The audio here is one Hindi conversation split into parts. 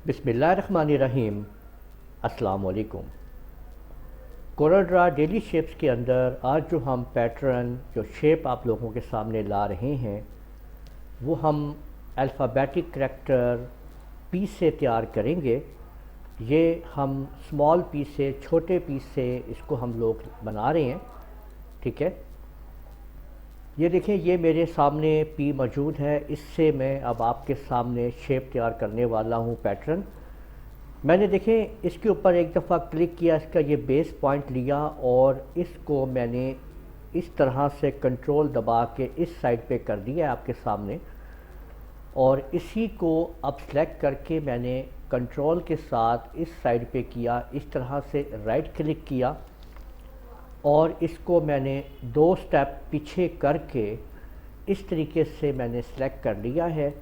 बिस्मिल्लाहिर्रहमानिर्रहीम। अस्सलाम वालेकुम। कोरलड्रा डेली शेप्स के अंदर आज जो हम पैटर्न जो शेप आप लोगों के सामने ला रहे हैं वो हम अल्फ़ाबेटिक करैक्टर पी से तैयार करेंगे। ये हम स्मॉल पी से, छोटे पी से इसको हम लोग बना रहे हैं। ठीक है, ये देखें, ये मेरे सामने पी मौजूद है। इससे मैं अब आपके सामने शेप तैयार करने वाला हूँ, पैटर्न। मैंने देखें इसके ऊपर एक दफ़ा क्लिक किया, इसका ये बेस पॉइंट लिया और इसको मैंने इस तरह से कंट्रोल दबा के इस साइड पे कर दिया है आपके सामने। और इसी को अब सेलेक्ट करके मैंने कंट्रोल के साथ इस साइड पे किया, इस तरह से राइट क्लिक किया और इसको मैंने 2 स्टेप पीछे करके इस तरीके से मैंने सेलेक्ट कर लिया है।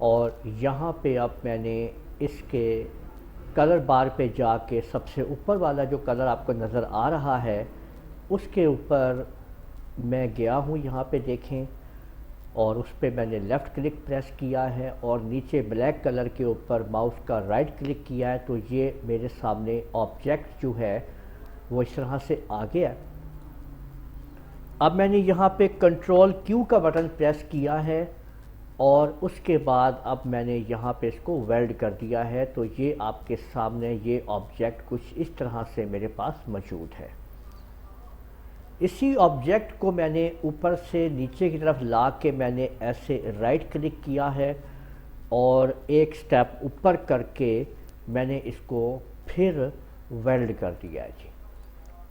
और यहाँ पे अब मैंने इसके कलर बार पे जाके सबसे ऊपर वाला जो कलर आपको नज़र आ रहा है उसके ऊपर मैं गया हूँ, यहाँ पे देखें, और उस पर मैंने लेफ़्ट क्लिक प्रेस किया है और नीचे ब्लैक कलर के ऊपर माउस का राइट क्लिक किया है। तो ये मेरे सामने ऑब्जेक्ट जो है वो इस तरह से आ गया। अब मैंने यहाँ पे कंट्रोल क्यू का बटन प्रेस किया है और उसके बाद अब मैंने यहाँ पे इसको वेल्ड कर दिया है। तो ये आपके सामने ये ऑब्जेक्ट कुछ इस तरह से मेरे पास मौजूद है। इसी ऑब्जेक्ट को मैंने ऊपर से नीचे की तरफ ला के मैंने ऐसे राइट क्लिक किया है और एक स्टेप ऊपर करके मैंने इसको फिर वेल्ड कर दिया है जी।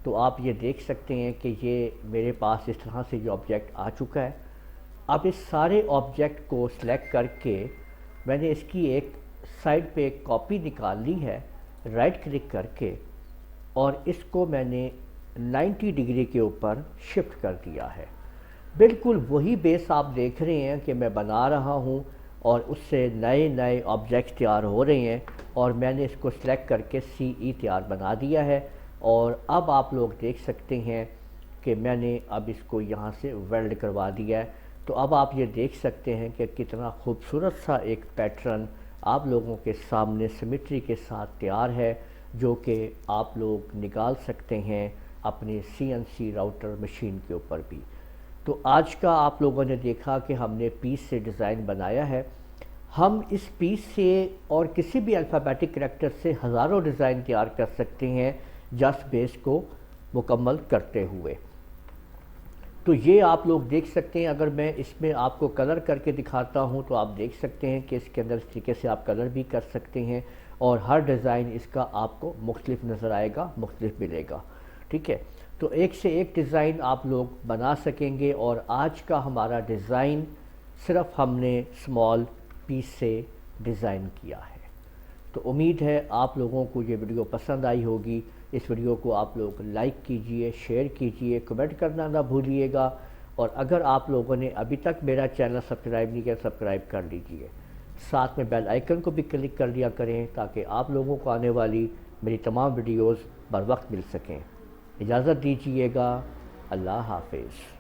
तो आप ये देख सकते हैं कि ये मेरे पास इस तरह से ये ऑब्जेक्ट आ चुका है। अब इस सारे ऑब्जेक्ट को सिलेक्ट करके मैंने इसकी एक साइड पे एक कॉपी निकाल ली है राइट क्लिक करके, और इसको मैंने 90 डिग्री के ऊपर शिफ्ट कर दिया है। बिल्कुल वही बेस आप देख रहे हैं कि मैं बना रहा हूँ और उससे नए नए ऑब्जेक्ट तैयार हो रहे हैं। और मैंने इसको सिलेक्ट करके CE तैयार बना दिया है। और अब आप लोग देख सकते हैं कि मैंने अब इसको यहाँ से वेल्ड करवा दिया है। तो अब आप ये देख सकते हैं कि कितना खूबसूरत सा एक पैटर्न आप लोगों के सामने सिमेट्री के साथ तैयार है, जो कि आप लोग निकाल सकते हैं अपने CNC राउटर मशीन के ऊपर भी। तो आज का आप लोगों ने देखा कि हमने पीस से डिज़ाइन बनाया है। हम इस पीस से और किसी भी अल्फ़ाबेटिक करैक्टर से हज़ारों डिज़ाइन तैयार कर सकते हैं जस्ट बेस को मुकम्मल करते हुए। तो ये आप लोग देख सकते हैं। अगर मैं इसमें आपको कलर करके दिखाता हूँ तो आप देख सकते हैं कि इसके अंदर इस तरीके से आप कलर भी कर सकते हैं और हर डिज़ाइन इसका आपको मुख्तलिफ नज़र आएगा, मुख्तलिफ मिलेगा। ठीक है, तो एक से एक डिज़ाइन आप लोग बना सकेंगे। और आज का हमारा डिज़ाइन सिर्फ हमने स्मॉल पीस से डिज़ाइन किया है। तो उम्मीद है आप लोगों को ये वीडियो पसंद आई होगी। इस वीडियो को आप लोग लाइक कीजिए, शेयर कीजिए, कमेंट करना ना भूलिएगा। और अगर आप लोगों ने अभी तक मेरा चैनल सब्सक्राइब नहीं किया, सब्सक्राइब कर लीजिए। साथ में बेल आइकन को भी क्लिक कर लिया करें ताकि आप लोगों को आने वाली मेरी तमाम वीडियोज़ बर वक्त मिल सकें। इजाज़त दीजिएगा। अल्लाह हाफिज़।